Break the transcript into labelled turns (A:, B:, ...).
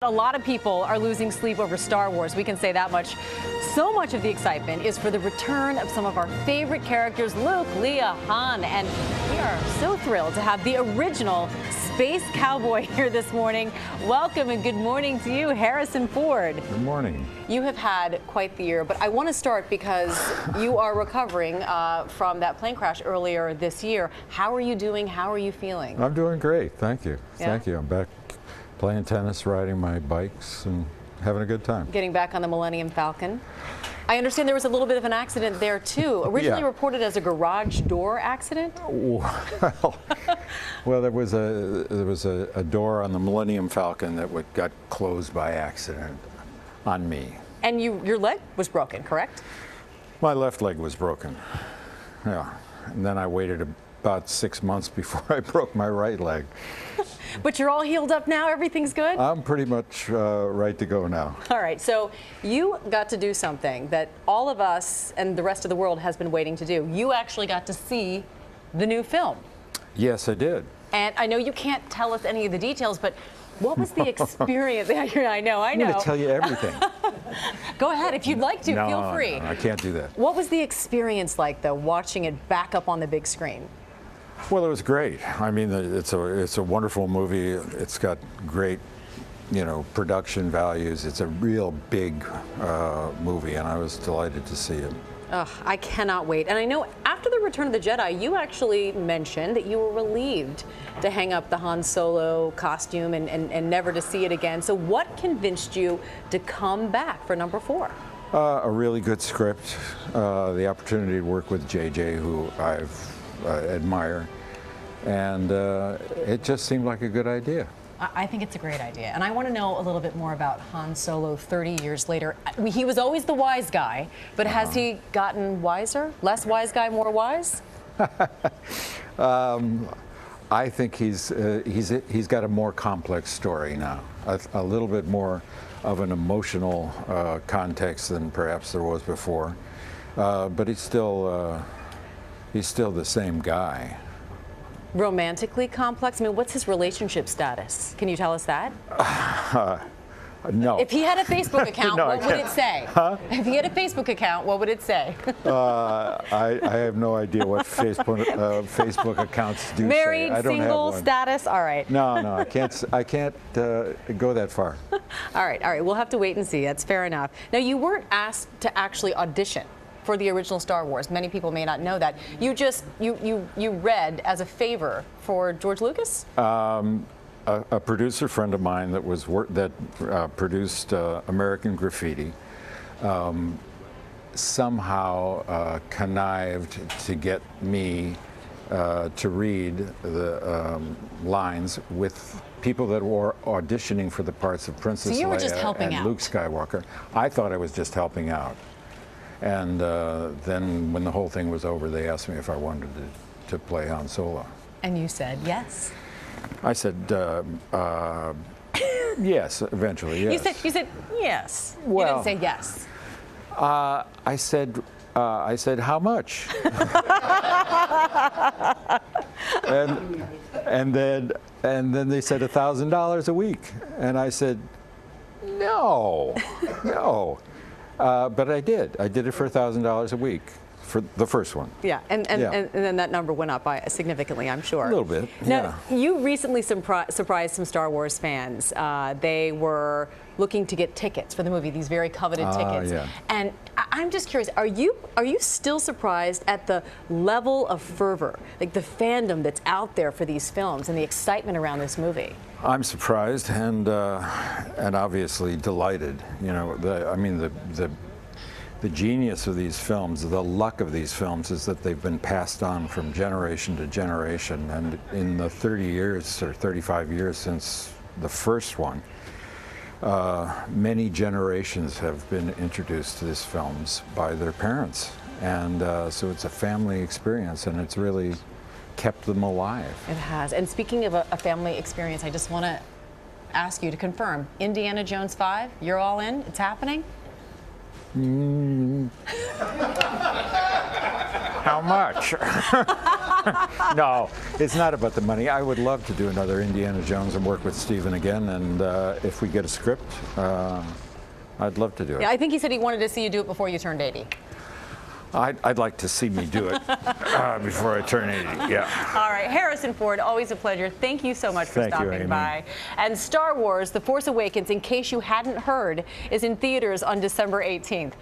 A: A lot of people are losing sleep over Star Wars, we can say that much. So much of the excitement is for the return of some of our favorite characters, Luke, Leia, Han, and we are so thrilled to have the original space cowboy here this morning. Welcome and good morning to you, Harrison Ford.
B: Good morning.
A: You have had quite the year, but I want to start because you are recovering from that plane crash earlier this year. How are you doing? How are you feeling?
B: I'm doing great, thank you.
A: Yeah?
B: Thank you. I'm back playing tennis, riding my bikes, and having a good time.
A: Getting back on the Millennium Falcon. I understand there was a little bit of an accident there too. Originally reported as a garage door accident.
B: Well, there was a door on the Millennium Falcon that got closed by accident on me.
A: And your leg was broken, correct?
B: My left leg was broken. Yeah, and then I waited about 6 months before I broke my right leg.
A: But you're all healed up now? Everything's good?
B: I'm pretty much right to go now.
A: All right, so you got to do something that all of us and the rest of the world has been waiting to do. You actually got to see the new film.
B: Yes, I did.
A: And I know you can't tell us any of the details, but what was the experience? I know.
B: I'm going to tell you everything.
A: Go ahead, if you'd like to, feel free.
B: No, I can't do that.
A: What was the experience like, though, watching it back up on the big screen?
B: Well, it was great. I mean, it's a wonderful movie. It's got great, production values. It's a real big movie, and I was delighted to see it.
A: Ugh, I cannot wait. And I know after the Return of the Jedi, you actually mentioned that you were relieved to hang up the Han Solo costume and never to see it again. So what convinced you to come back for number 4?
B: A really good script, the opportunity to work with JJ, who I've admire, and it just seemed like a good idea.
A: I think it's a great idea, and I want to know a little bit more about Han Solo 30 years later. He was always the wise guy, but has he gotten wiser? Less wise guy, more wise?
B: I think he's got a more complex story now, a little bit more of an emotional context than perhaps there was before, but he's still the same guy.
A: Romantically complex? I mean, what's his relationship status? Can you tell us that?
B: No.
A: If he had a Facebook account,
B: No,
A: what would it say?
B: Huh?
A: If he had a Facebook account, what would it say?
B: I have no idea what Facebook accounts do.
A: Married,
B: say. I don't
A: single,
B: have one.
A: status. All right.
B: No, I can't go that far.
A: All right. We'll have to wait and see. That's fair enough. Now, you weren't asked to actually audition for the original Star Wars. Many people may not know that. You just you read as a favor for George Lucas?
B: A producer friend of mine that produced American Graffiti somehow connived to get me to read the lines with people that were auditioning for the parts of Princess Leia and Luke Skywalker. I thought I was just helping out. And then when the whole thing was over, they asked me if I wanted to play Han Solo.
A: And you said yes.
B: I said yes, eventually, yes.
A: You said yes.
B: Well,
A: you didn't say yes.
B: I said how much? and then they said $1,000 a week, and I said no. But I did. I did it for $1,000 a week for the first one.
A: Yeah, and then that number went up by significantly, I'm sure.
B: A little bit.
A: Now, you recently surprised some Star Wars fans. They were looking to get tickets for the movie, these very coveted tickets.
B: Yeah.
A: And I'm just curious, are you still surprised at the level of fervor, like the fandom that's out there for these films and the excitement around this movie?
B: I'm surprised and obviously delighted. The genius of these films, the luck of these films, is that they've been passed on from generation to generation. And in the 30 years or 35 years since the first one, many generations have been introduced to these films by their parents. And so it's a family experience, and it's really kept them alive.
A: It has. And speaking of a family experience, I just want to ask you to confirm, Indiana Jones 5, you're all in? It's happening?
B: How much? No, it's not about the money. I would love to do another Indiana Jones and work with Steven again, and if we get a script, I'd love to do it.
A: Yeah, I think he said he wanted to see you do it before you turned 80.
B: I'd like to see me do it before I turn 80, yeah.
A: All right, Harrison Ford, always a pleasure. Thank you so much for stopping by. And Star Wars, The Force Awakens, in case you hadn't heard, is in theaters on December 18th.